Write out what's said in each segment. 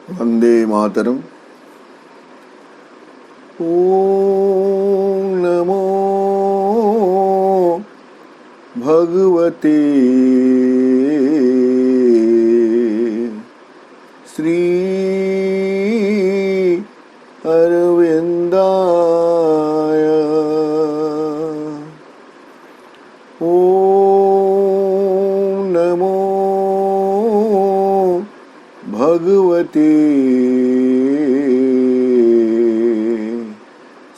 वंदे मातरम। ओम नमो भगवते श्री अरविंदाय। ओम नमो भगवते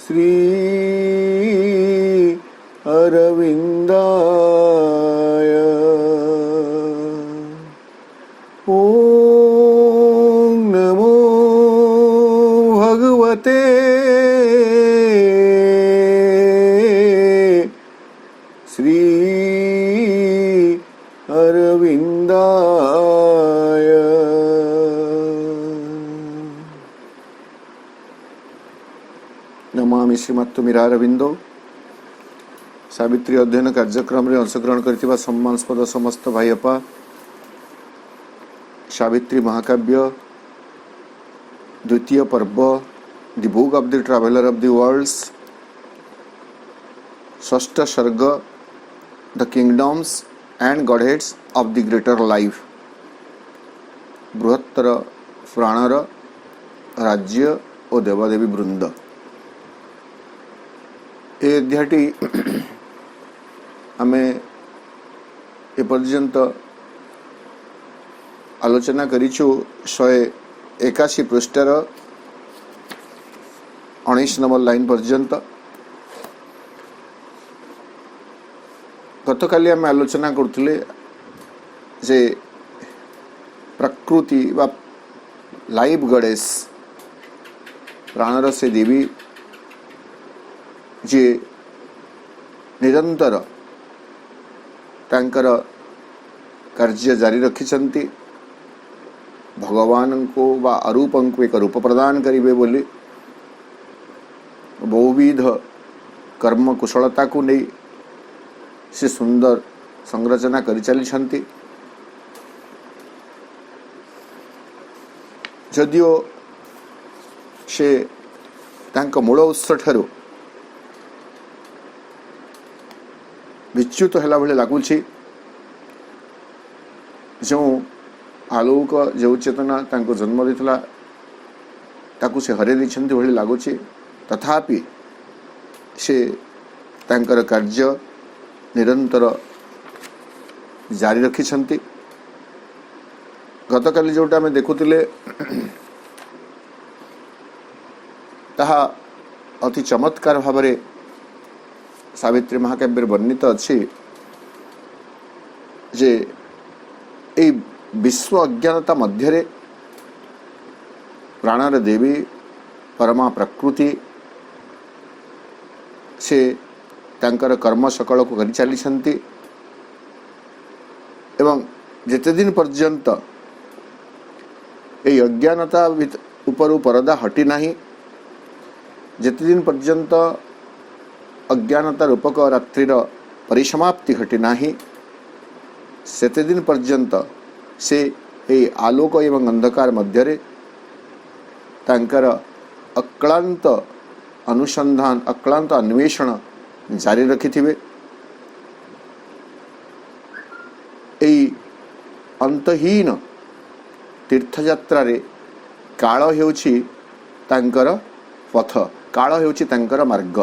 श्री अरविंदाय। ओम नमो भगवते श्री अरविंदाय। नमामि श्रीमत्तुमिरारविंदो। सावित्री अध्ययन कार्यक्रम रे अंशग्रहण करथिबा सम्मानस्पद समस्त भाई अपा, सावित्री महाकाव्य द्वितीय पर्व the book of the traveller of the worlds, षष्ठ सर्ग the kingdoms and godheads of the greater life, बृहत्तर प्राणर राज्य और देवादेवी वृंद। ए अध्यायटी आमे एपर्यंत आलोचना करिछु 181 पृष्ठर 19 नंबर लाइन पर्यंत। गतकाली आम आलोचना करथिले जे प्रकृति वा लाइफ गॉडेस प्राणर से देवी जे निरंतर तांकर कार्य जारी रखिछंती, भगवान को वा अरूपं को एक रूप प्रदान करिवे बोली बहुविध कर्म कुशलता को नहीं से सुंदर संरचना करि चली। जदियो से तांको मूल उत्स ठारू विच्युत हैला भले लागुछि, जो आलोक जो चेतना तांको जन्म देथिला ताकू से हरे दैछन्ति भले लागुछि, तथापि से तांकर कार्य निरंतर जारी रखिछन्ति। गतकाली जोटा आमे देखुतिले ताहा अति चमत्कार भावरे सावित्री महाकाव्य वर्णित अच्छी जे ए विश्व अज्ञानता मध्य प्राणर देवी परमा प्रकृति से तांकर कर्म सकल को करि चली एवं जेते दिन पर्यंत ए अज्ञानता उपरू परदा हटी नाही, जेते दिन पर्यंत अज्ञानता रूपक रात्रिर परिसमाप्ति घटी नाही, सेते दिन पर्यंत से ए आलोक एवं अंधकार मध्यरे तांकर अक्लांत अनुसंधान अक्लांत अन्वेषण जारी रखिथिबे। एई अंतहीन तीर्थयात्रा रे काल हेउछि तांकर पथ, काल हेउछि तांकर मार्ग।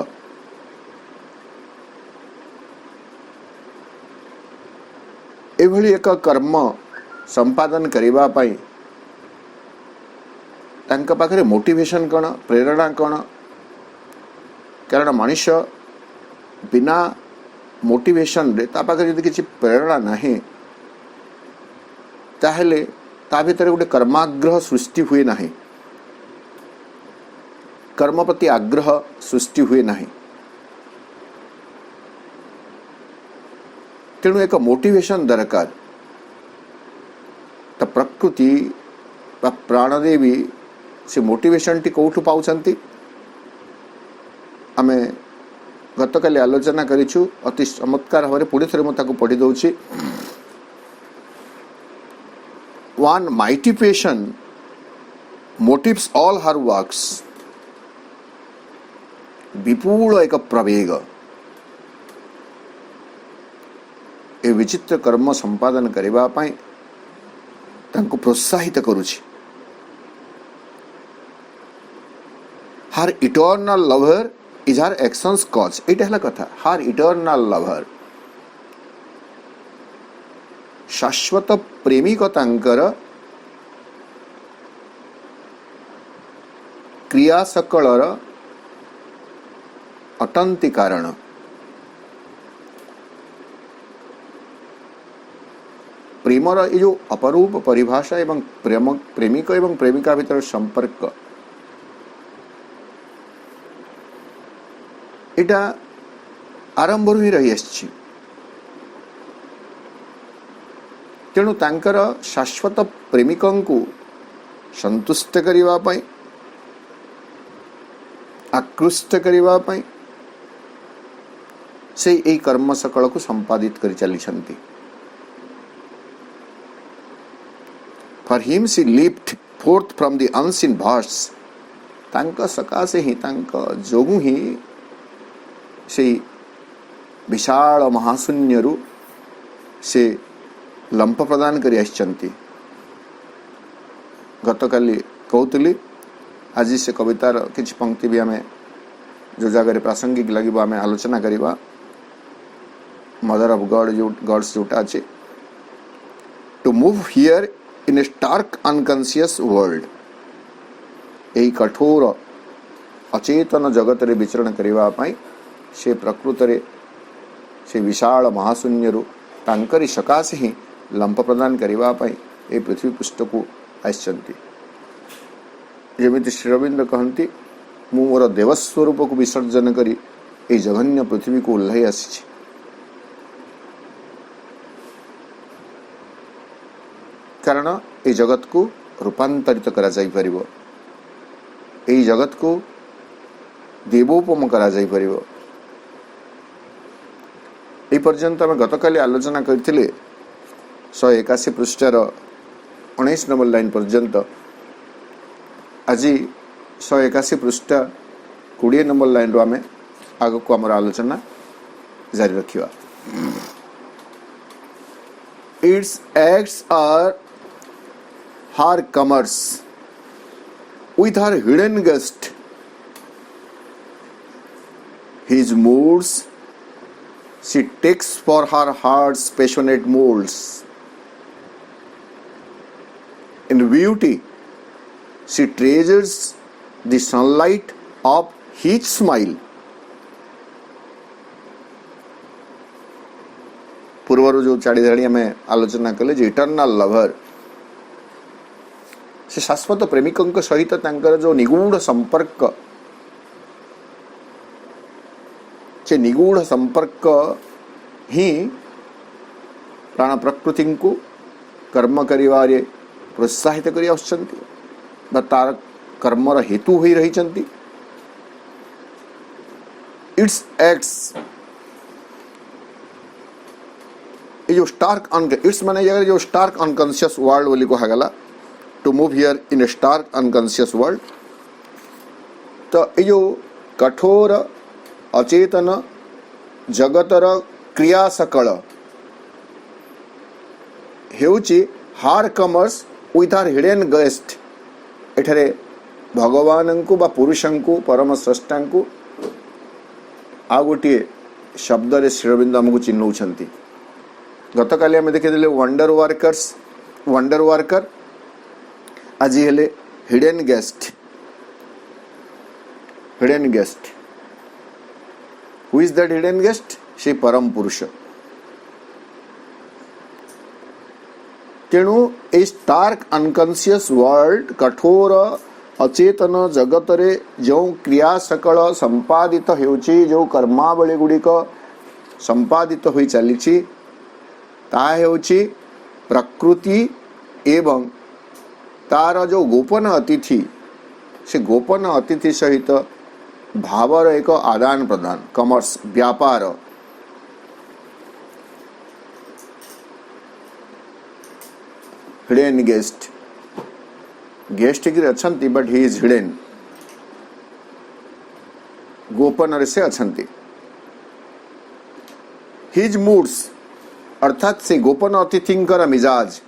एभली एक कर्म संपादन करिबा पई तांका पाखरे मोटिवेशन कौन, प्रेरणा कौन? कारण मनुष्य बिना मोटिवेशन रे ता पाखरे यदि किछि प्रेरणा नाही ताहेले ता भितर गोटे कर्माग्रह सृष्टि हुए नाही, कर्म प्रति आग्रह सृष्टि हुए नाही। तेणु एक मोटिवेशन दरकार। तो प्रकृति वा प्राणदेवी से मोटिवेशन टी कौठु पाउछंती आमे गतकाली आलोचना करिछु। अति चमत्कार भाव पुणी थे मुझे पढ़ी दौची। वन माइटी पेशन motives all her works विपुल एक प्रवेग ए विचित्र कर्म संपादन करबा पई तांको प्रोत्साहित करूछि her eternal lover is her actions cause एटा हला कथा हर इटर्नल लवर शाश्वत प्रेमी को तांकर क्रिया सकलर अटंती कारण प्रेमर ये जो अपरूप परिभाषा एवं प्रेमिक एवं प्रेमिका भीतर संपर्क इटा आरंभ ही रही आछि तेणु तांकर शाश्वत प्रेमिकं को संतुष्ट करिवा पई आकृष्ट करिवा पई से এই कर्म सकल को संपादित करि चलिछंती for him she leaped forth from the unseen vast तांका सकासे ही तांका जोगु ही से विशाल महाशून्यरु से लंप प्रदान करि आछंती गतकाली कहतली आज से कवितार किछि पंक्ति भी हमें जो जगह प्रासंगिक लगे आम आलोचना करवा मदर ऑफ गॉड जो गॉड्स जोटा अच्छे to move here in a stark unconscious world यही कठोर अचेतन जगत रे विचरण करने से प्रकृत रे से विशाल महाशून्यरु तांकरी सकाशे ही लंप प्रदान करने ए पृथ्वी पृष्ठ को आसचंती जमिति श्री रविंद्र कहती मु मोर देवस्वरूप को विसर्जन करी ए जघन्य पृथ्वी को ओह्लाई आसी कारण ए जगत को रूपांतरित करा जाई परिबो ए जगत को देवोपम करा जाई परिबो ए पर्यंत आम गतकाली आलोचना करथिले 181 पृष्ठार 19 नंबर लाइन पर्यंत आज 181 पृष्ठ 20 नंबर लाइन रो आम आग को आम आलोचना जारी रखिवा its acts are her commerce with her hidden guest his moods she takes for her heart's passionate molds in beauty she treasures the sunlight of his smile पूर्वर जो चाड़ी धाड़ी हमें आलोचना कले जे इटर्नल लवर से शाश्वत प्रेमिकों सहित तांकर जो निगूढ़ संपर्क से निगूढ़ संपर्क ही प्राण प्रकृति को कर्म करिवारे प्रोत्साहित करि आछंती बा तार कर्मर हेतु होई रही चंती इट्स एक्ट्स ये जो स्टार्क इट्स माने जगह जो स्टार्क अनकॉन्शियस वर्ल्ड बोली कहा गला to move here in a stark unconscious world तो ये जो कठोर अचेतन जगतर क्रिया सकल हेउची हार कमर्स विथ हार हिडन गेस्ट एठारे भगवान को बा पुरुषं को परम स्रष्टा को आ गोटे शब्द रे श्रीरविंद आमको चिन्हौछंती गतकाली आम देखिए वंडर वर्कर आज हेले hidden guest who is that hidden guest से परम पुरुष तेणु ए स्टार्क अनकॉन्शियस वर्ल्ड कठोर अचेतन जगत रे जो क्रिया सकल संपादित होउची जो कर्मावली गुड़िक संपादित होई चलीची ता हेउची प्रकृति एवं तार जो गोपन अतिथि से गोपन अतिथि सहित भावर एक आदान प्रदान कमर्स व्यापार हिडन गेस्ट गेस्ट की अछंती बट ही इज हिडन, गोपन रे से अछंती। हिज मूड्स अर्थात से गोपन अतिथिंकर मिजाज,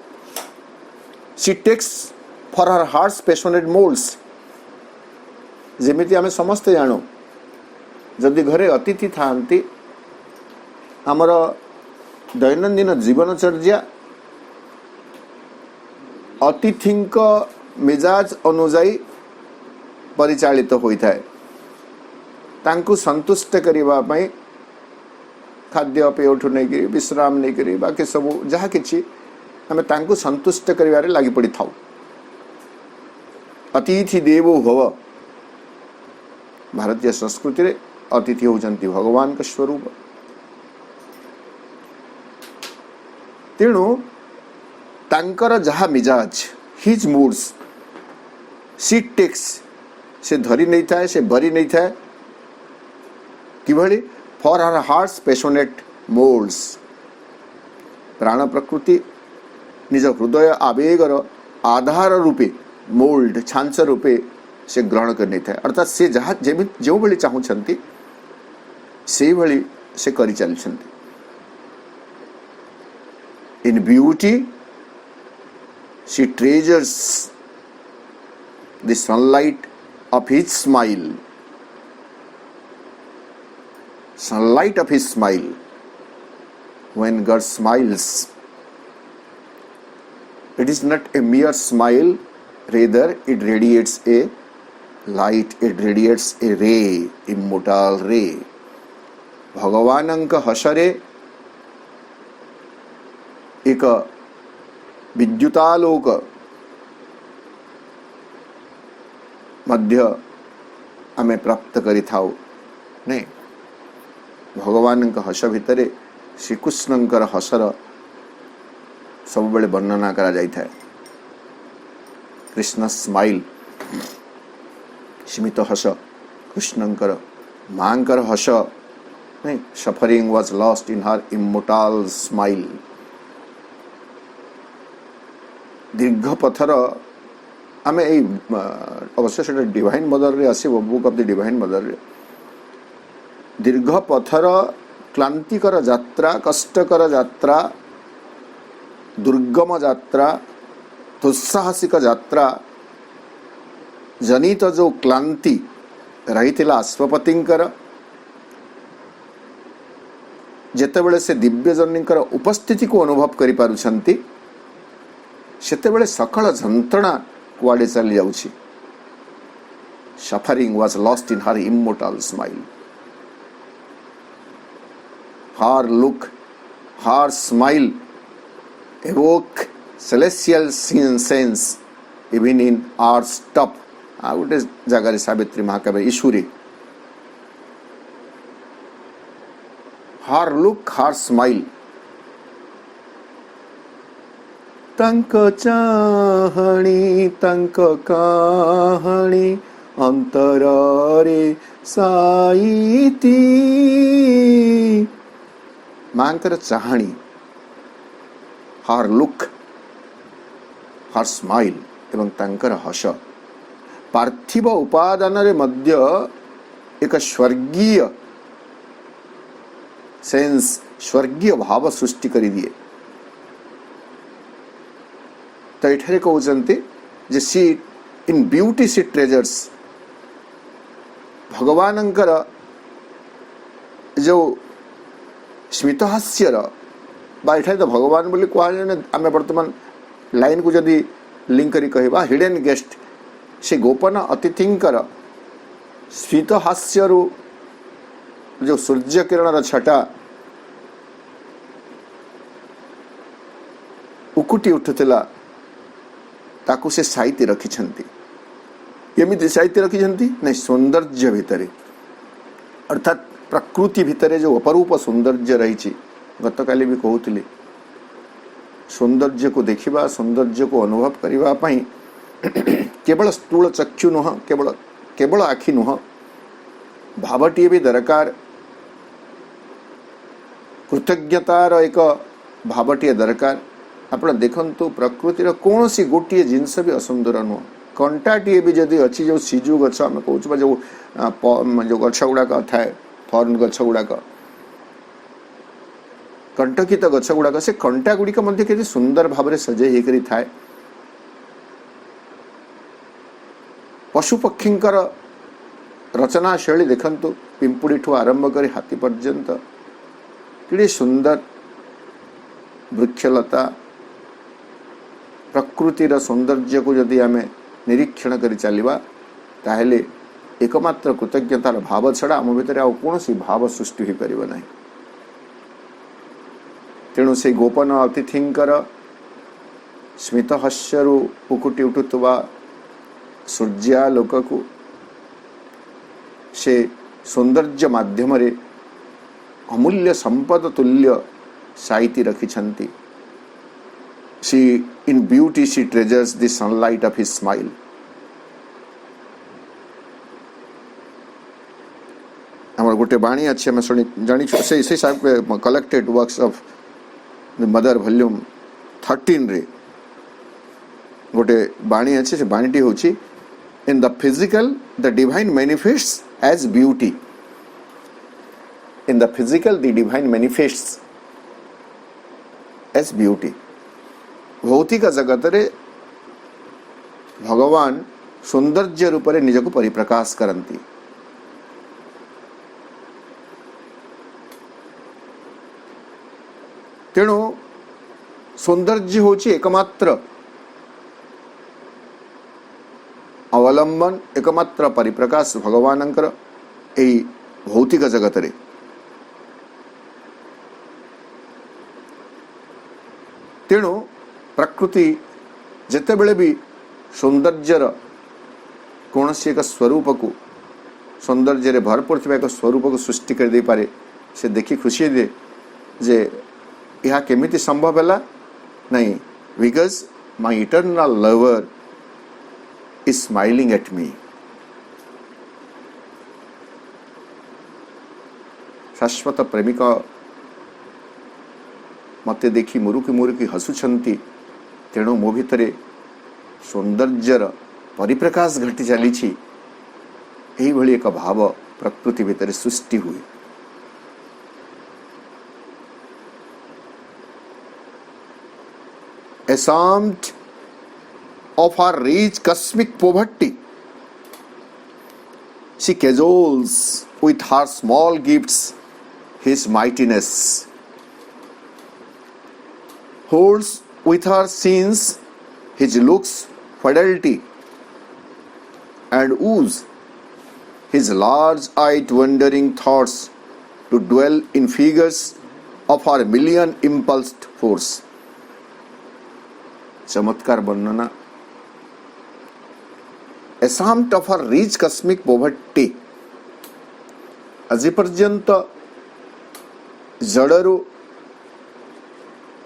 she takes for her hearts passionate moulds. जेमिति आमे समस्ते जानो जदि घरे अतिथि थांती आमर दैनंदिन जीवनचर्या अतिथिंक मिजाज अनुजाई परिचालित होता है। तांकु संतुष्ट करिबा पई खाद्य पेय ठु नहीं करी विश्राम नहीं करी बाकी सब जहाँ किछि आमे तांकु संतुष्ट करिवारे लागि पड़ी थाउ। अतिथि देवो भव, भारतीय संस्कृति रे अतिथि होचंती भगवान का स्वरूप। तेणु तांकर जहाँ मिजाज, हिज मूड्स, सी टेक्स, से धरी नहीं थाए, से भरी नहीं थाए किभली for her hearts passionate moulds. प्राण प्रकृति निज हृदय आवेगर आधार रूपे मोल्ड छांच रूपे से ग्रहण करने थाए। अर्थात से जहाँ जो भली चाहूँगी से भली से करी चलछंती। In beauty she treasures the sunlight of his smile, sunlight of his smile. When God smiles, it is not a mere smile, rather it radiates a light, it radiates a ray, immortal ray. भगवानंक हसरे एक विद्युतालोक मध्य आमे प्राप्त करि थाउ नहीं। भगवान हस भितर श्रीकृष्णंकर हसर सब बेले वर्णना करा जाय थाए। कृष्ण स्माइल, स्मित हस, कृष्णंकर मांकर हस नहीं। Suffering was lost in her immortal smile. दीर्घ पथर आमे अवश्य से डिवाइन मदर रे आसीबो, book of the divine mother रे। दीर्घ पथर क्लांतिकर यात्रा, कष्टकर यात्रा, दुर्गम यात्रा, दुस्साहसिक यात्रा जनित जो क्लांति रही अश्वपतिंकर, जेतेबेले से दिव्य जनीकर उपस्थिति को अनुभव करि पारुछंती सेतेबेले सकल जंत्रणा कुआडे चली जाउछि। Suffering was lost in her immortal smile. Her look, her smile evoke celestial sense even in our stuff. आ गोटे जगार सावित्री महाकाव्य ईश्वरी। Her look, her smile. तंक चाहणी तंक कहाणी अंतरारे साईती। मांकर चाहणी, हार लुक, हार स्माइल एवं तांकर हस पार्थिव उपादान रे मध्य एक स्वर्गीय सेंस, स्वर्गीय भाव सृष्टि करी दिए। तो एठारे कहउचंती जे सी इन ब्यूटी सी ट्रेजर्स। भगवानंकर जो स्मितहास्यर बा एठारे तो भगवान बोली कहले आमे वर्तमान लाइन को जदि लिंक करी कहबा हिडन गेस्ट, से गोपन अतिथिंकर स्मितहास्यरु जो सूर्य किरण छटा उकुटी उठुला ताकू से साहित्य रखिछंती। केमिति साहित्य रखिछंती नहीं, सौंदर्य भितरे अर्थात प्रकृति भितरे जो अपरूप सौंदर्य रही। गतकाली भी कहूली सौंदर्य को देखिबा, सौंदर्य को अनुभव करिबा पई केवल स्थूल चक्षु नुह, केवल आखि नुह, भावटीए भी दरकार, कृतज्ञतार एक भावटीए दरकार। आप देखंतु प्रकृतिर कौन सी गोटे जिनस भी असुंदर नुह, कंटाटे भी जदि अच्छी जो सिजु गछ आम कह जो गछ गुड़ाक थाए फर्न गछ गुड़ाक कंटकित गछ गुड़ाक से कंटा गुड़िक के सुंदर भाव सजे होकर थाए। पशु पक्षींकर रचना शैली देखंतु पिंपुड़ी ठू आरंभ कर हाथी पर्यंत कि सुंदर वृक्षलता प्रकृतिर सौंदर्य को जदि आम निरीक्षण कर चलवा ताहले एकमात्र कृतज्ञतार भाव छड़ा आम भितर आ कौन भाव सृष्टि हो पार ना। तेणु से गोपन अतिथिंकर स्मितहास्यु पुकुटी उठुवा सूर्यालोक को से सौंदर्य माध्यम रे अमूल्य संपद तुल्य साइती रखिछंती। She in beauty she treasures the sunlight of his smile. हमर गोटे बाणी अच्छे मैं सुनी जानी से साहब collected works of the mother volume 13 रे गोटे बाणी अच्छे से बाणीटी होची in the physical the divine manifests as beauty. In the physical the divine manifests as beauty. भौतिक जगत रे भगवान सौंदर्य रूप से निजक परिप्रकाश करती। तेणु सौंदर्य होची एकमात्र अवलंबन एकमात्र परिप्रकाश भगवानंकर एई भौतिक जगत रे। तेणु प्रकृति जिते बड़े भी सौंदर्यर कौन सी एक स्वरूप को सौंदर्य भरपूर थी एक स्वरूप को सृष्टि कर दे पारे से देखी खुशी दे जे यह केमिति संभव है नहीं because my eternal lover is smiling at me. शाश्वत प्रेमिक मते देखी मुरुकी मुरुकी हसुछंती। तेणु मो भितरे सौंदर्यर परिप्रकाश घटी चली एक भाव प्रकृति भितर सृष्टि हुए। Ashamed of her rich cosmic poverty, she cajoles with her small gifts his mightiness, holds with her sins his looks fidelity, and woos his large-eyed wandering thoughts to dwell in figures of her million impulsed force. चमत्कार वर्णना। Ashamed of her rich cosmic poverty, आज पर्यंत जड़रू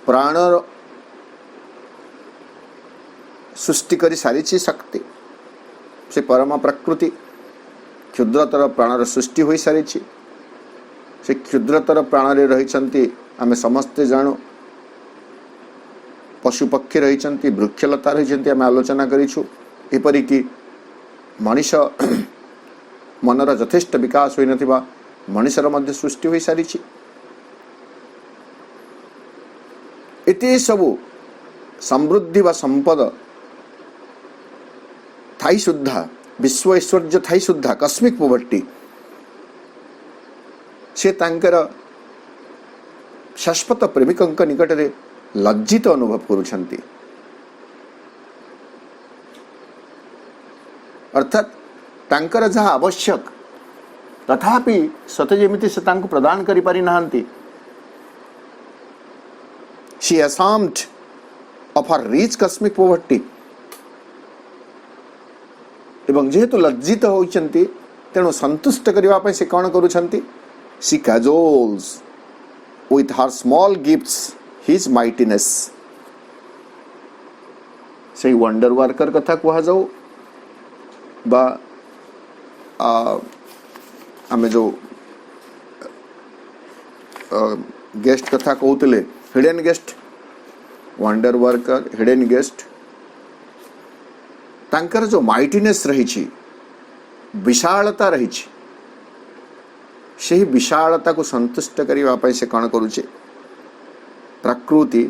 प्राणर सृष्टि कर सारी शक्ति से परम प्रकृति क्षुद्रतर प्राणर सृष्टि हो सारी से क्षुद्रतर प्राण रही आम समस्ते जानू। पशु पक्षी रही वृक्षलता रही आम आलोचना करूँ। एपरिक मनीष मनर यथेष्ट विकास हो नथिबा मनीषर मध्य सृष्टि हो सारी। एते सबु समृद्धि व संपद थाई सुद्धा विश्व ऐश्वर्य थाई सुद्धा कस्मिक पोवर्टी से तांकर शाश्वत प्रेमिकंक निकट रे लज्जित अनुभव करुछंती। अर्थात तांकर जहाँ आवश्यक तथापि सते जेमिति से तांको प्रदान करि पारि नाहंती। She ashamed of her rich cosmic poverty, एवं जेहेतु लज्जित होइछंती तेणु संतुष्ट करिवा पय से कोन करूछंती। She cajoles with her small gifts his mightiness। से वंडर वर्कर कथा कहा जाऊ बा आमे जो गेस्ट कथा कहते hidden guest wonder worker hidden guest तांकर जो माइटीनेस रही विशालता रही से विशालता को संतुष्ट करने से कौन करुचे प्रकृति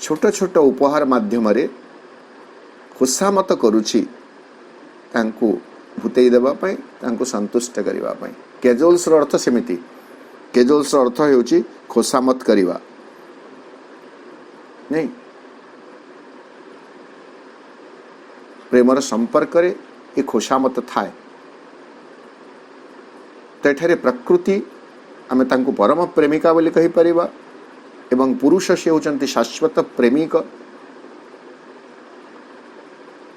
छोट छोट उपहार माध्यम खुशामत करुची तांको भूतई देवाई तांको संतुष्ट करने कैजुअल्स अर्थ सेमिति कैजुअल्स अर्थ होउची खुशामत करवा नहीं प्रेमर संपर्क रे ये खुशामत थाए तो एठारे प्रकृति आमे तांको परम प्रेमिका बोली कहि परिबा एवं पुरुष से होचंती शाश्वत प्रेमिक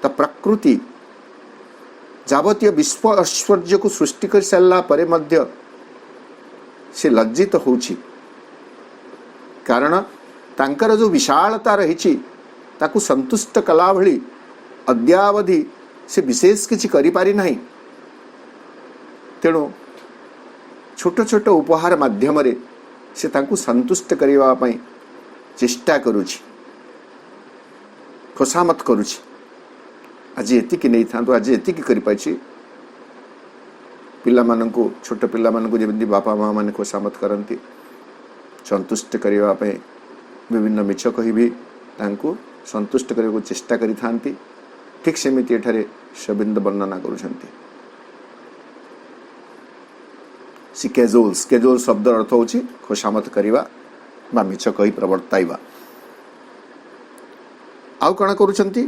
तो प्रकृति जावतीय विश्व ऐश्वर्य को सृष्टि कर सारा परे मध्य से लज्जित होची कारण तांकर जो विशालता रही ताकू संतुष्ट कला भली अद्यावधि से विशेष किसी करि पारि नाही तेणु छोट छोट उपहार माध्यम रे से तांकू संतुष्ट करबा पई चेष्टा करूची खुशामत करूची आज एतिकी नहीं था आज एतिकी करि पाछि पिला माननको छोट पिला माननको जेमि बापा माँ माने खुशामत करती संतुष्ट करबा पई विभिन्न मिछ कहि भी तांकू संतुष्ट करबा चेष्टा करि थांती ठीक सेमिति एठारे शबिंद वर्णना करुछंती सी कैजुअल्स कैजुअल शब्द अर्थ होची खुशामत करवा बा मिछ कहि प्रवर्ताइबा आउ कण करुछंती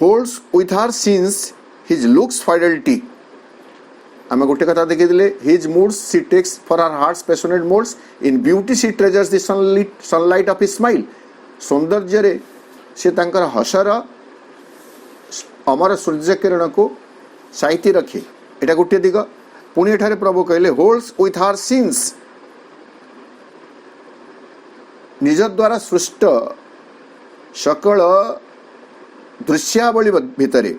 holds with her since his looks fidelity आमे गोटे कथा देखि दिले his moods she takes for her hearts passionate moulds in beauty she treasures the sunlight of his smile सौंदर्य रे से तांकर हसर अमर सूर्य किरण को साइती रखे एटा गोटे दिग पुणी एठारे प्रभु कहले होल्ड्स विथ हर सिंस निज द्वारा सृष्ट सकल दृश्यावली भितरे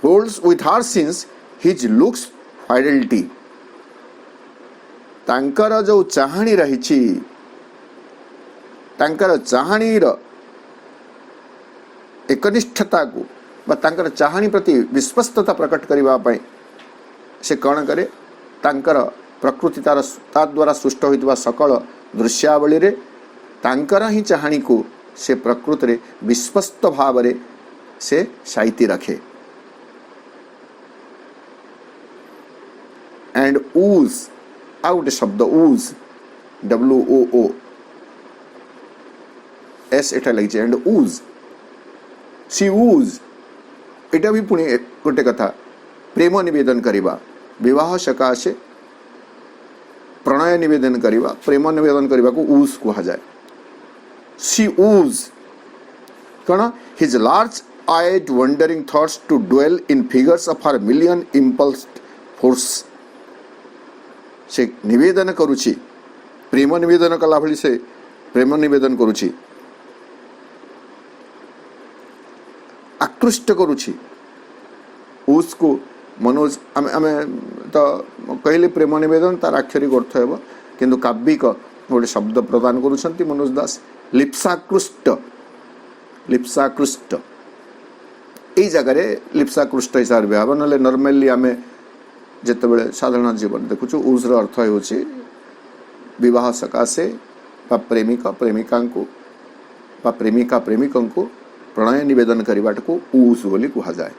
holds with her since his looks fidelity तांकर जो चाहणी रही तांकर चाहणीर एकनिष्ठता को तांकर चाहणी प्रति विश्वस्तता प्रकट करने से कौन करे तांकर प्रकृति ता द्वारा सृष्ट होइतबा सकल दृश्यावली रे तांकर ही चाहणी को से प्रकृति रे विश्वस्त भाव रे से साइती रखे एंड ऊज आ गोटे शब्द ऊज WOO S एटा लगी एंड ऊज सी ऊज एटा भी पुणी गोटे कथा प्रेम निवेदन करवा विवाह सकाशे प्रणय निवेदन करवा प्रेम निवेदन करने को ऊज कहा जाए सी ऊज कौन his large eyed wondering thoughts to dwell in figures of her million impulse force से निवेदन करुची प्रेम निवेदन कला भली से प्रेम निवेदन करुची आकृष्ट करुची उसको मनोज आमे तो कहले प्रेम निवेदन तार आक्षरिक अर्थ है किंतु काव्यिक गोटे शब्द प्रदान करुछंती मनोज दास लिप्साकृष्ट लिप्साकृष्ट यही जगह लिप्साकृष्ट हिसाब से भाव ना नॉर्मली आमे जिते साधारण जीवन देखुचु ऊजर अर्थ होची विवाह सकाशे प्रेमिका प्रेमिका को प्रेमिका प्रेमिकों को प्रणय निवेदन करने को ऊज बोली कहा जाए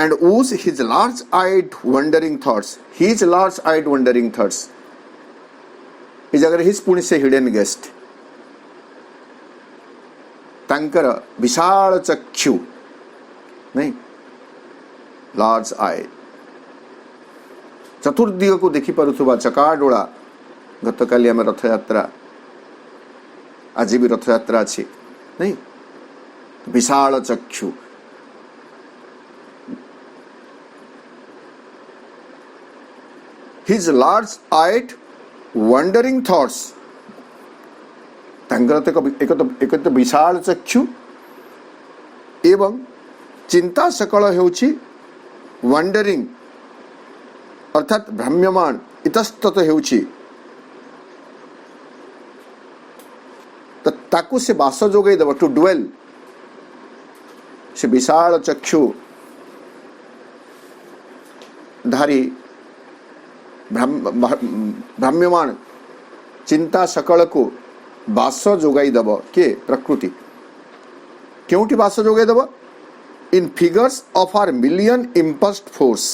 and ooze his large-eyed wondering thoughts. His large-eyed wondering thoughts. इस जगह हिज पुण्य से हिडन गेस्ट तांकर विशाल चक्षु नहीं लार्ज आई चतुर्दिग को देखि पारुथुबा चकाडोला गतकाली आम रथ यात्रा आज भी रथ यात्रा अच्छी नहीं विशाल चक्षु his large-eyed wandering thoughts एक तो विशाल चक्षु एवं चिंता सकल हेउछि वंडरिंग अर्थात भ्राम्यमान इतस्तत हेउछि तो ताकू से बास जोगे देव टू ड्वेल से विशाल चक्षु धारी भ्राम्यमाण चिंता सकल को बास जोगाई दब के प्रकृति क्योंटी बास जोगाई दब in figures of her million impulses force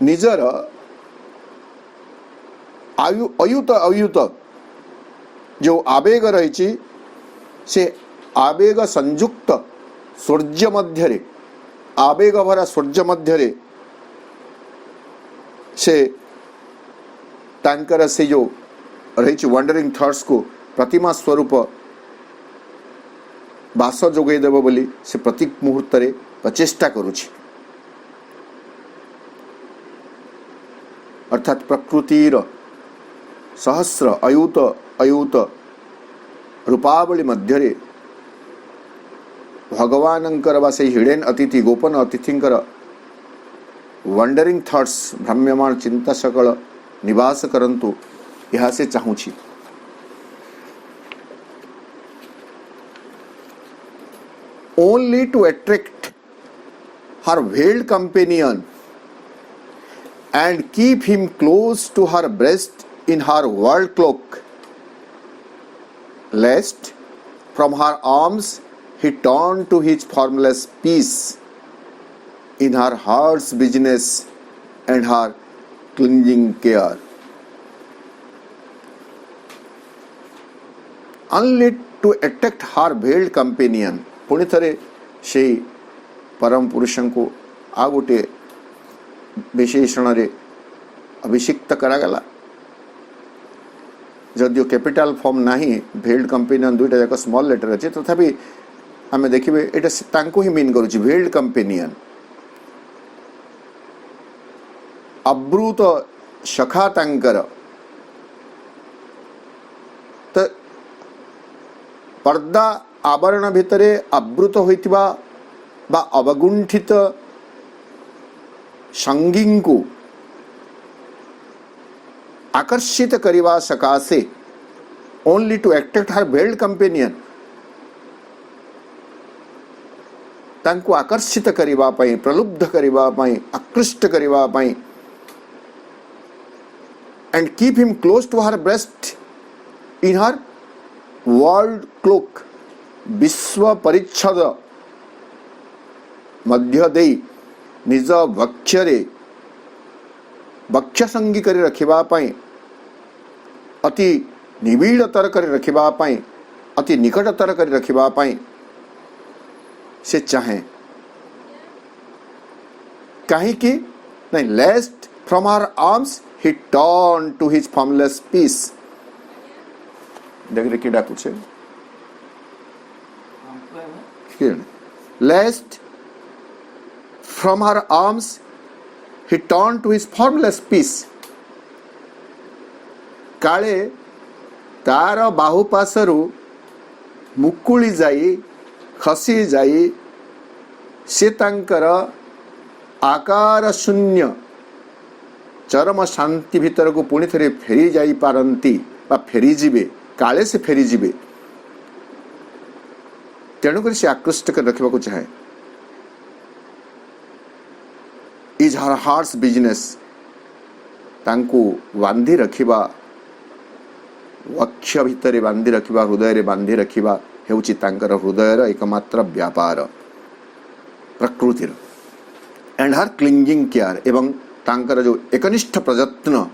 निजर अयुत अयुत जो आवेग रही से आवेग संयुक्त सूर्य मध्य आवेग भरा सूर्य मध्य से तांकर से जो रही वंडरिंग थॉट्स को प्रतिमा स्वरूप बास जोगे देव बोली से प्रत्येक मुहूर्त रे प्रचेष्टा करुछि अर्थात प्रकृतिर सहस्र अयुत अयुत रूपावली मध्य भगवानंकर बा से हिडेन अतिथि गोपन अतिथिंकर वंडरिंग थॉट्स भ्राम्यमाण चिंता सकल निवास करंतु यह से चाहूँगी only to attract her veiled companion and keep him close to her breast in her world cloak, lest from her arms he turn to his formless peace in her heart's business and her clinging care. Only to attract her veiled companion. पुणी थरे से परम पुरुषों को आ गोटे विशेषण रे अभिषिक्त करागला जदियो कैपिटल फॉर्म नहीं भेल्ड कंपेनियन दुईटा जाक स्मॉल लेटर अच्छे तथापि आम देखिए यहाँ ही मीन करुच्ची भेल्ड कंपेनियन अब्रूत सखा तांकर तो पर्दा आवरण भितरे आवृत होइतिबा बा अवगुंठित संगी को आकर्षित करवा सकाशे only to attract her veiled companion तांको आकर्षित करवा पाई प्रलुब्ध करवा पाई आकृष्ट करवा पाई and keep him close to her breast in her world cloak विश्व परिच्छद मध्य दे निज वक्षरे वक्ष संगी कर रखिबा पाई अति निबिड़तर कर रखिबा पाई अति निकटतर कर रखिबा पाई से चाहे कहीं कि नहीं lest from our arms he turn to his formless peace देख रे किडा कुछ लेस्ट from her arms he turned to his formless peace काले तार बाहुपाशरु मुकुली जाई खसी जाई से तांकर आकार शून्य चरम शांति भीतर को पुणी थे फेरी जाई पारंती बा फेरी जीवे काले से फेरी जीवे तेणुक से आकृष्ट कर रखा चाहे इज हर हार्ट्स बिजनेस तांको बांधी रखिबा वक्ष भितर बांधी रखिबा हृदय रे बांधी रखिबा हेउची तांकर हृदयर एकमात्र व्यापार प्रकृति एंड हर क्लिंगिंग केयर एवं तांकर जो एकनिष्ठ प्रयत्न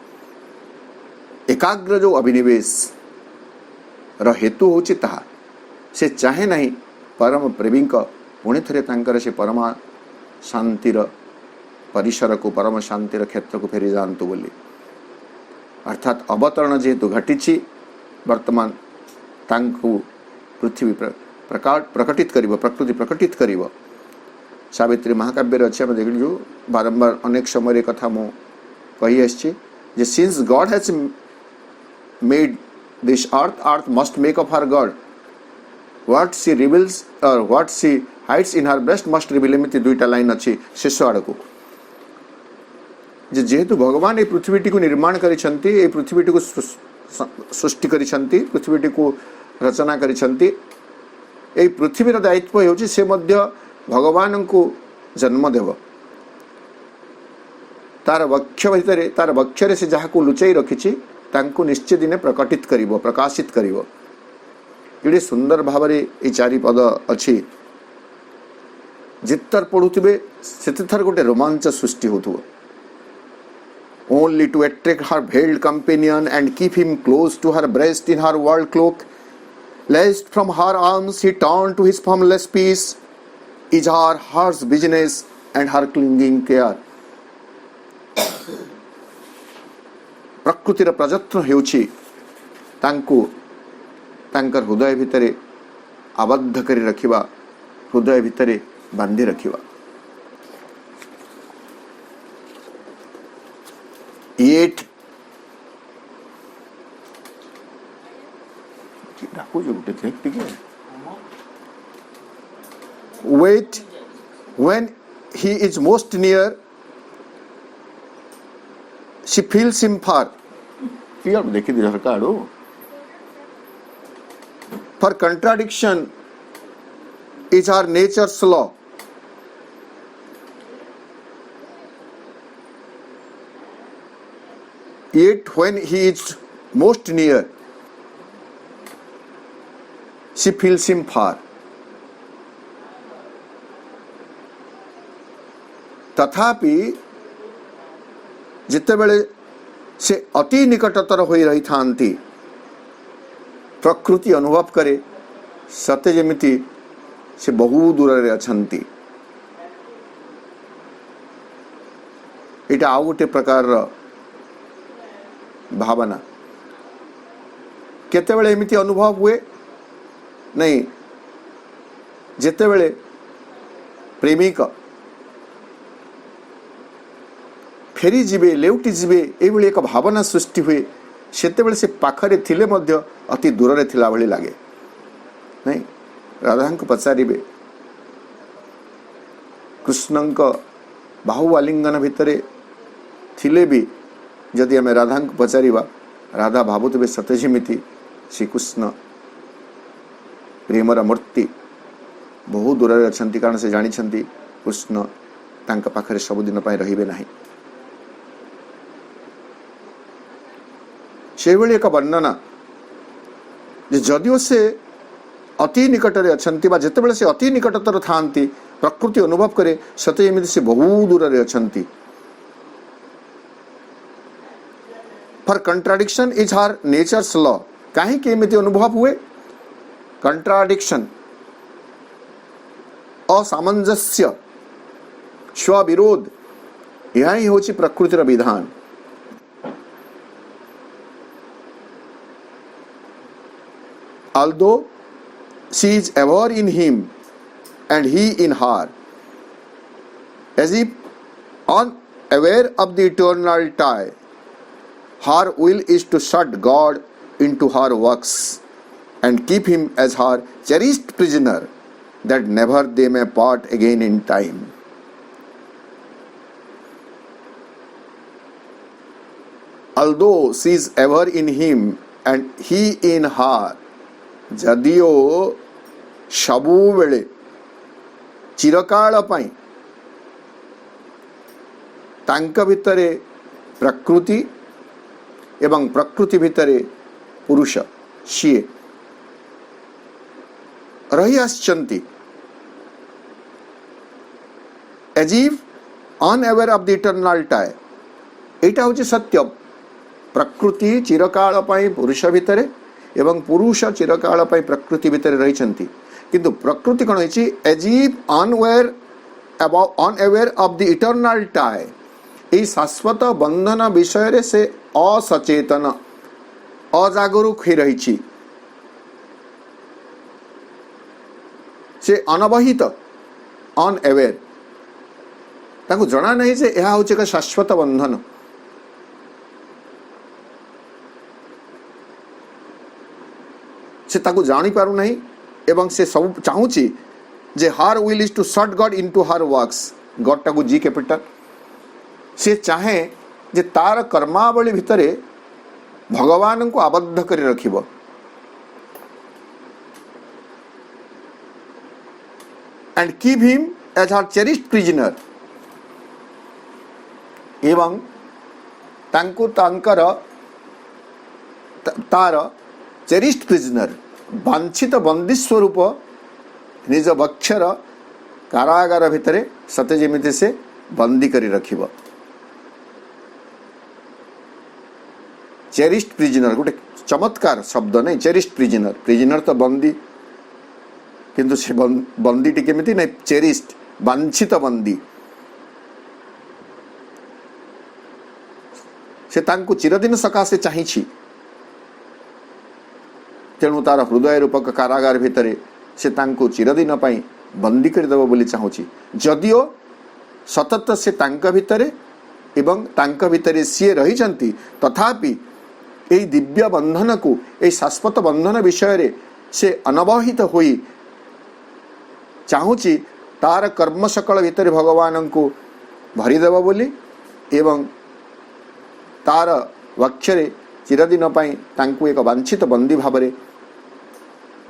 एकाग्र जो अभिनिवेश र हेतु होची ताहा से चाहे नहीं परम प्रेमी पुणी थे तांकर से परमा शांतिर परिसर को परम शांतिर क्षेत्र को फेरी जातु बोली अर्थात अवतरण जेहेतु घटी वर्तमान तांको पृथ्वी प्रकटित करिव प्रकृति प्रकटित करिव सावित्री महाकाव्य अच्छे आम देखु बारंबार अनेक समय कथा मु कही आसी जे since God has made this earth must make of her God what she reveals और what she hides in her breast must reveal एमती दुईटा लाइन अच्छी शेष आड़ को जेहेतु भगवान ये पृथ्वीटी को निर्माण करिसेंती ए पृथ्वीटी को सृष्टि करिसंती पृथ्वीटी को रचना करिसंती एई पृथ्वीर दायित्व हेउची से मध्य भगवान को जन्म देव तार वक्ष भितर तार वक्षरे से जहाँ को लुचाई रखिछि तांको निश्चित दिने प्रकटित करिवो प्रकाशित करिवो एडी सुंदर भावरे ए चारि पद अछि जितर पढ़ुथिबे सेथर गोटे रोमांच सृष्टि होथुवो only to attract her veiled companion and keep him close to her breast in her world cloak lest from her arms he turn to his formless peace is her heart's business and her clinging care प्रकृतिर प्रयत्न हेउछि तांको तांकर हृदय भितरे आबद्ध करी रखिबा हृदय भितरे बांधी रखिबा Yet wait when he is most near she feels him far for contradiction is her nature's law yet when he is most near she feels him far तथापि जितेबेले से अति निकटतर होई रही थांती प्रकृति अनुभव करे सते जेमिति से बहु दूर रे अछंती एटा आउ गोटे प्रकार भावना केतेबेले एमिति अनुभव हुए नहीं जेतेबेले प्रेमिक फेरी जीवे लेउटी जीवे एभली एक भावना सृष्टि हुए सेतेबेले से पाखरे थिले मध्य अति दूर रे थिला भली लागे नहीं राधा को पचारिबे कृष्णंक बाहु आलिंगन भितरे थिले भी जदि आम राधा को पचारिबा राधा भावुवे सते जेमिति श्रीकृष्ण प्रेमर मूर्ति बहु दूर अच्छा कारण से जानी कृष्ण तांका पाखरे सबुदिन रहिबे नाही से एक वर्णना जदिओ से अति निकटरे अछंती बा जेतेबेले से अति निकटतर थांती प्रकृति अनुभव करे सते जेमिति से बहु दूर रे अछंती for contradiction is her nature's law कहीं के एमिति अनुभव हुए कंट्राडिक्शन असामंजस्य स्वविरोध यह ही होची प्रकृतिर विधान although she is ever in him and he in her as if unaware of the eternal tie her will is to shut God into her works and keep him as her cherished prisoner that never they may part again in time although she is ever in him and he in her जदिओ सबु बेले चिरकाल पाई तांका भितरे प्रकृति एवं प्रकृति भितरे पुरुष सीए रही आछंती as if unaware of the eternal tie एटा होची सत्य प्रकृति चिरकाल पाई पुरुष भितरे एवं पुरुष चिरकाल पाई प्रकृति भितर रही किंतु प्रकृति कौन है as if unaware of the eternal tie ये शाश्वत बंधन विषय से असचेतन अजागरूक ही रही से अनवहित अनअवेयर ताको जना नहीं से यह हूँ एक शाश्वत बंधन से ताको जानी पारु नहीं एवं से सब चाहूची जे her will is to shut God into her works God टाको जी कैपिटल से चाहे जे तार कर्मावली भितरे भगवान को आबद्ध कर रखिब and keep him as her cherished prisoner एवं तांको तांकर तार चेरिस्ड प्रिजनर वांछित बंदी स्वरूप निज वक्षर कारागार भितर सते जेमिति से बंदी करी रखिब चेरिस्ड प्रिजनर गोटे चमत्कार शब्द नहीं चेरिस्ड प्रिजनर प्रिजनर तो बंदी किंतु से बंदी टी केमिति नहीं चेरिस्ड वांछित बंदी से तांको चिरदिन सकाशे चाहिछि तेणु तार हृदय रूपक कारागार भितर से तांको चिरदिन पाई बंदी करदेव बोली चाहूँगी जदिओ सतत से तांका भितरे एवं तांका भितरे सी रही तथापि यही दिव्य बंधन को यही शाश्वत बंधन विषय रे से अनवहित होई चाहूँगी तार कर्म सकल भितर भगवान को भरीदेव बोली एवं तार वक्षरे चिरदिन पाई तांको एक वांछित बंदी भाव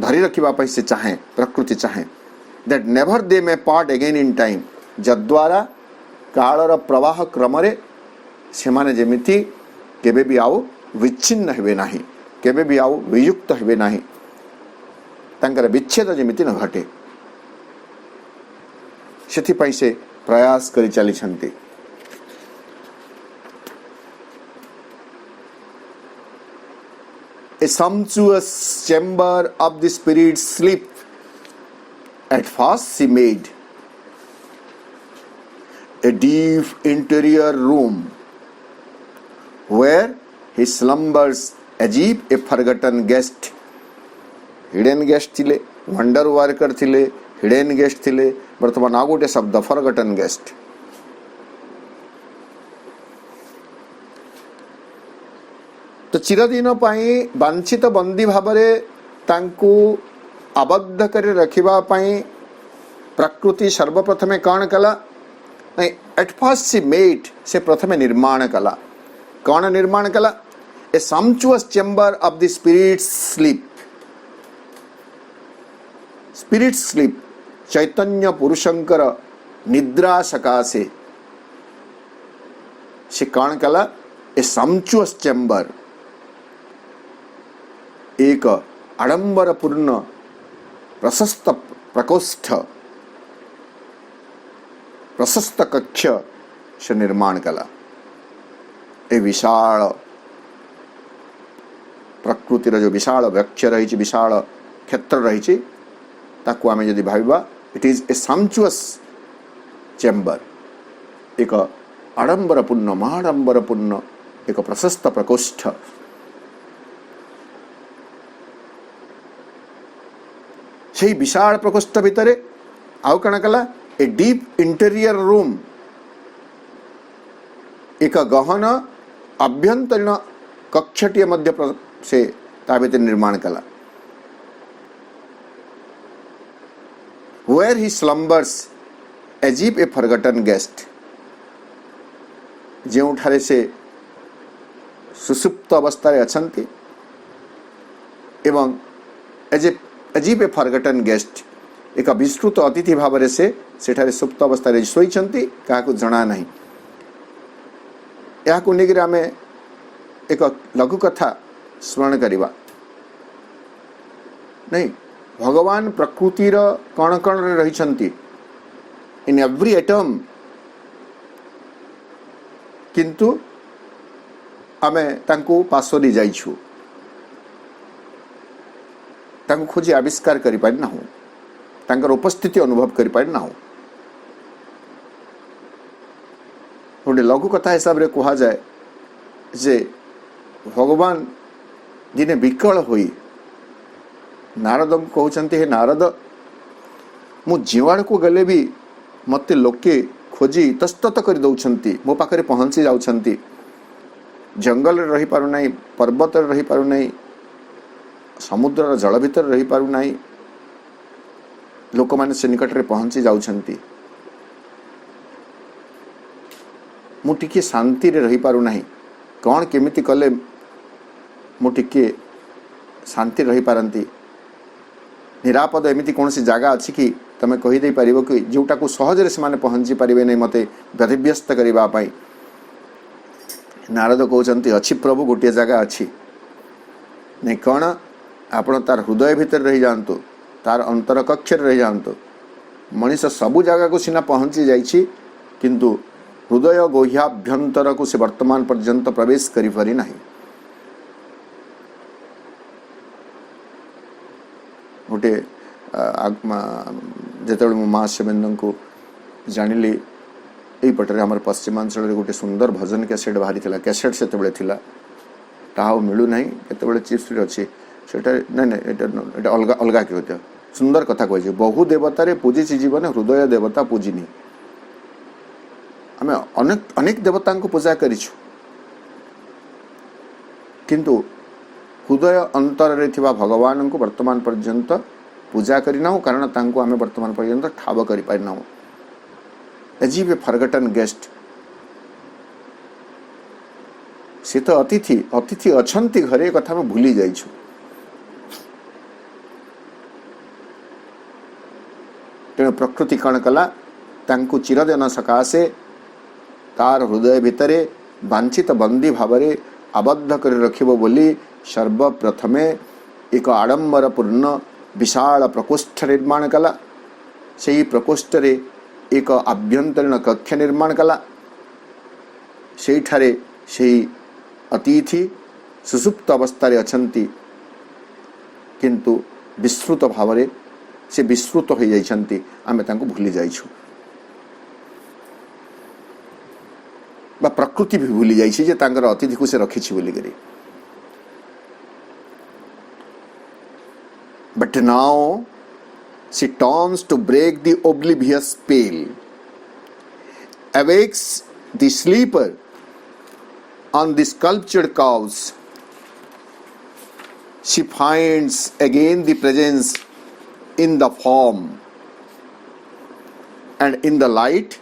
धरी रखा से चाहे प्रकृति चाहे that never they may part again in time जद्वारा कालर प्रवाह क्रम से माने जेमिति केबे भी आउ विच्छिन्न हेबे नाही केबे भी आउ वियुक्त हेबे नाही तांकर विच्छेद जेमिति न घटे सेथिपाई से प्रयास करि चलिछन्ति A sumptuous chamber of the spirit's sleep. At first she made a deep interior room where he slumbers as if a forgotten guest. Hidden guest थिले, wonder worker थिले, hidden guest थिले, वर्तमान आ गोटे शब्द forgotten guest. तो चिरदिन पाई वांछित बंदी भावरे तांकु आबद्ध कर रखिबा पाई प्रकृति सर्वप्रथमे कौन कला नहीं एट फर्स्ट सी मेड से प्रथमे निर्माण कला कौन निर्माण कला a sumptuous chamber of the spirit sleep चैतन्य पुरुषंकर निद्रा सकाशे से कौन कला ए सम्चुअस चेंबर एक आडंबरपूर्ण प्रशस्त प्रकोष्ठ प्रशस्त कक्ष से निर्माण कला ए विशाल प्रकृतिर जो विशाल वृक्ष रही विशाल क्षेत्र रही ताकू आमे यदि भाविबा it is a sumptuous chamber एक आडंबरपूर्ण महाडंबरपूर्ण एक प्रशस्त प्रकोष्ठ से विशाल प्रकोष्ठ भितर आउ कण कला ए डीप इंटेरियर रूम एक गहन अभ्यंतरीण कक्षटीय मध्य से ता भीतर निर्माण कला where he slumbers as if a forgotten guest ଯେଉଁଠାରେ से सुसुप्त अवस्था अछंती एवं एज ए फॉरगॉटन गेस्ट एक विस्तृत अतिथि भाव से सेठारे सुप्त अवस्था शोइछंती काहाकू जना नहीं याकू नेगिरा आमे एक लघु कथा स्मरण करिबा नहीं भगवान प्रकृतिर कण कण रे रहिछंती इन एवरी एटम किंतु आमे तांको पासोरी जाइछु तांको खोजी आविष्कार करि पारि ना हो तांकर उपस्थिति अनुभव करि पारि ना हो गोटे लघु कथा हिसाब रे कहा जाए जे भगवान दिने विकल होई नारद कहते हे नारद मु जिवाड़ को गले भी मते लोके खोजी तस्तत कर दौरान मो पाखे पहुँची जाउछंती जंगल रही पारु नहीं पर्वत रही पारु नहीं समुद्र जल भीतर रही पारु नहीं लोक माने से निकट रे पहुँची जाउछंती मु टिके शांति रे रही पारु नहीं कौन केमिति कले मु टिके शांति रही पारंती निरापद एमती कौन सी जगह अच्छी कि तुम्हें कहीदे पार कि जोटा को सहजरे से पहुँची पारे नहीं मत व्यतिव्यस्त करने। नारद कहते अच्छी प्रभु गोटे जगह अच्छी नहीं कौन आपण तार हृदय भितर रही जातु तार अंतर कक्ष रही जातु मनीष सबू जगह को सीना पहुँची जाइछि किंतु हृदय गोह्याभ्यंतर को से वर्तमान पर्यंत प्रवेश करि पारि नाही। गोटे जिते महाशिवेन्द्र को जानिली यही पटरे आम पश्चिमांचल गोटे सुंदर भजन कैसेट बाहरी कैसेट से ताहा मिलूना के चिप्स अच्छी से अलग अलग कि सुंदर कथा कही बहु देवतार पूजिची जीवन हृदय देवता पूजिनी आम अनेक अनेक देवता को पूजा करिछु किंतु हृदय अंतर रे थिबा भगवान को वर्तमान पर्यंत पूजा करना कारण तांको आम वर्तमान पर्यंत ठाव कर पारिना as if a forgotten guest से तो अतिथि अतिथि अछंती घरे कथा में भूली जाइछु तेणु प्रकृति कण कला तांको चिरदिन सकाशे तार हृदय भितरे वांछित बंदी भावरे आबद्ध कर रखिबो बोली सर्वप्रथमे एक आडंबरपूर्ण विशाल प्रकोष्ठ निर्माण कला से प्रकोष्ठ रे एक आभ्यंतरीण कक्ष निर्माण कला से अतिथि सुसुप्त अवस्था रे अछंती किंतु विस्तृत भावरे से विस्तृत हो जाइछंती आमे तांको भूली जाइछु बा प्रकृति भी भूली जाइछि जे तांकर अतिथि को से रखिछि बोली करी। But now she turns to break the oblivious spell, awakes the sleeper on the sculptured couch. She finds again the presence in the form and in the light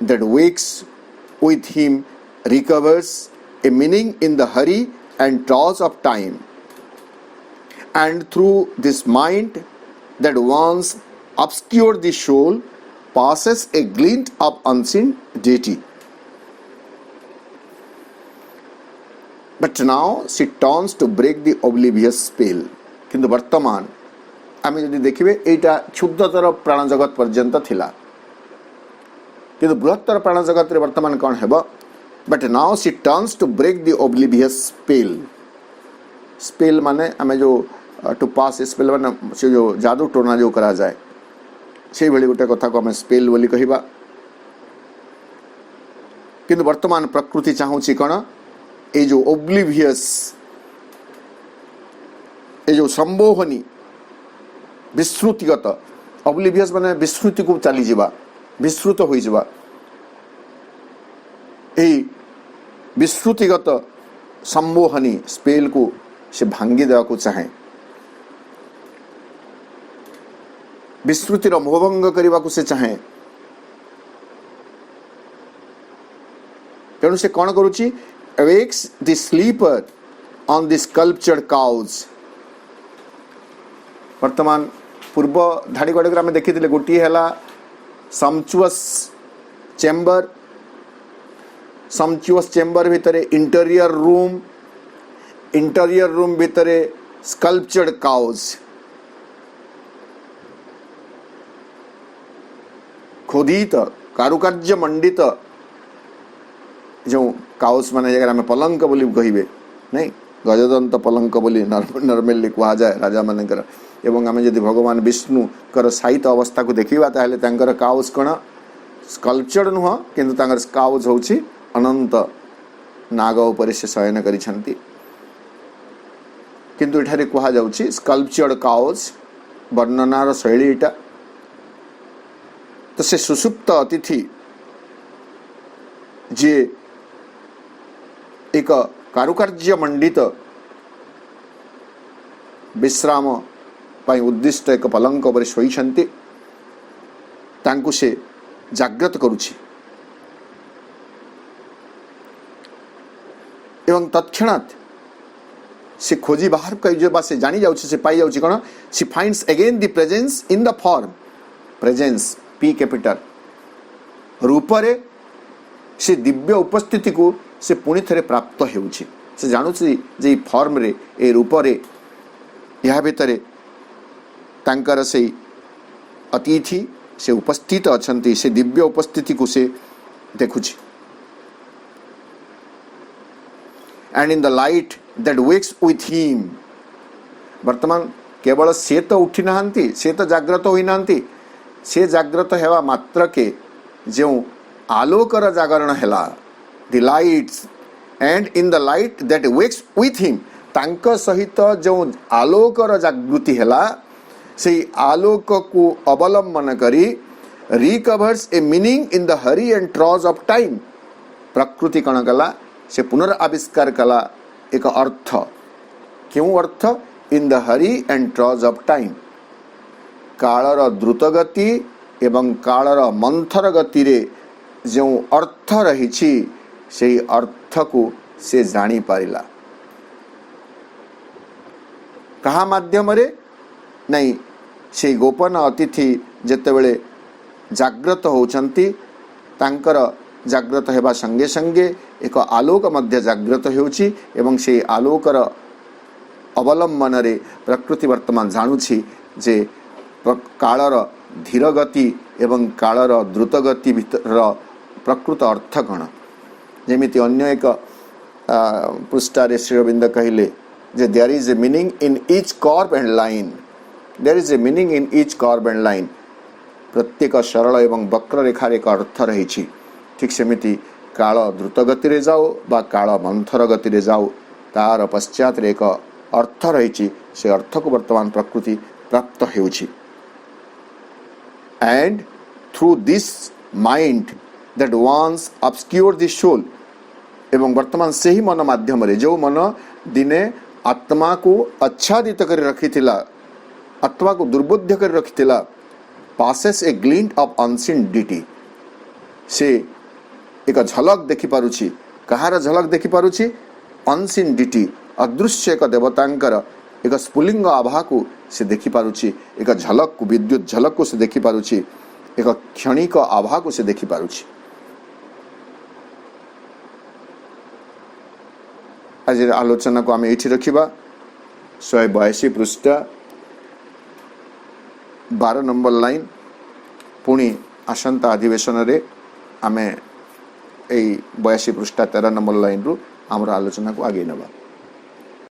that wakes with him recovers a meaning in the hurry and toss of time. And through this mind that once obscured the soul passes a glint of unseen deity. But now she turns to break the oblivious spell. किंतु वर्तमान आम जदि देखिए एटा क्षुद्रतर प्राण जगत पर्यंत थिला किंतु बृहत्तर प्राण जगत रे वर्तमान कौन हेबो but now she turns to break the oblivious spell spell माने आम जो टू पास स्पेल माने से जो जादू टोना जो करा जाए से भली गोटे कथा को आम स्पेल बोली कहिबा किंतु वर्तमान प्रकृति चाहूची कौन ए जो ओब्लिवियस ए जो संबोहनी विस्तृतिगत ओब्लिवियस माने विस्तृति को चली जीवा विस्तृत हो जावा विस्तृतिगत संबोहनी स्पेल को से भांगी देवा को चाहे विस्तृतिर मोहभंग करने को से चाहे तेणु से कौन करुच्ची awakes the sleeper on the sculptured couch वर्तमान पूर्व धाड़ी गुड़िक आम देखी गोटे है सम्चुअस चेम्बर भितर इंटीरियर रूम भितर स्कल्पचर्ड काउज खोदित कारुकार्य मंडित जो काउस माने जगह आम पलंक बोली कहे नहीं गजदंत पलंक बोली नॉर्मली कह जाए राजा मानकर एवं आम जदि भगवान विष्णु कर साहित्य अवस्था को देखा ताहले तांकर काउस कौन स्कल्पचर्ड नुह किंतु तांकर काउज होछि अनंत नाग उपरे से शयन करिछंती किंतु एठारे कहा जाउछि स्कल्पचर्ड काउज वर्णनार शैली एटा तो से सुसुप्त अतिथि जे एक कारुकार्य मंडित विश्राम पाई उद्दिष्ट एक पलंक पर शोइछंती तांकु से जागृत करुछि एवं तत्क्षणात् से खोजी बाहर कर से जानी जाउछ से पाई जाउछ कोन सी finds again the presence in the form presence P capital रूप रे से दिव्य उपस्थिति को से पुणी थे प्राप्त होउछि से जानुछि जे फॉर्म रे ए रूप रे या भितर तांकर से अतिथि से उपस्थित अछंती से दिव्य उपस्थिति को से देखुछि and in the light that wakes with him वर्तमान केवल से तो उठी नाहंती से तो जाग्रत होई नाहंती से जाग्रत हेवा मात्र के जो आलोकर जागरण हेला the lights and in the light that wakes with him तांक सहित जो आलोकर जागृति हेला से आलोक को अवलंबन करी recovers a meaning in the hurry and throes of time प्रकृति कण कला से पुनर्आविष्कार कला एक अर्थ क्यों अर्थ in the hurry and throes of time कालर द्रुत गति एवं कालर मंथर गति रे जो अर्थ रही से अर्थ को से जानी पारिला कहा माध्यम रे नहीं से गोपन अतिथि जेतेबेले जाग्रत होउछंती तांकर जाग्रत हेबा संगे संगे एक आलोक मध्य जाग्रत होउछि एवं से आलोकर अवलंबन रे प्रकृति वर्तमान जानुछि जे कालर धीर गति एवं कालर द्रुत गति भीतर प्रकृत अर्थ कण जेमिति अन्य एक पृष्ठारे श्री अरविंद कहिले जे there is a meaning in each curve and line there is a meaning in each curve and line प्रत्येक सरल एवं वक्र रेखार एक अर्थ रही ठीक सेमिति काल द्रुत गति रे जाओ बा काल मंथर गति रे जाओ तार पश्चात रे एक अर्थ रही से अर्थ को वर्तमान प्रकृति प्राप्त होउछि and through this mind that once obscure the soul एवं वर्तमान से ही मन माध्यम रे जो मन दिने आत्मा को आच्छादित कर रखिथिला आत्मा को दुर्बोध्य कर रखिथिला passes a glint of unseen deity से एक झलक देखि पारुछि कहार झलक देखि पारुछि अनसीन डिटी अदृश्य एक देवतांकर एक स्फुलिंग आभा को से देखि पारुछि एक झलक को विद्युत झलक को से देखि पारुछि एक क्षणिक आभा को से देखि पारुछि आज आलोचना को आम ये रखा 182 पृष्ठ 12 नंबर लाइन पुणी आसंता अधिवेशन रे आमे 82 पृष्ठ 13 नंबर लाइन रु आमर आलोचना को आगे नवा।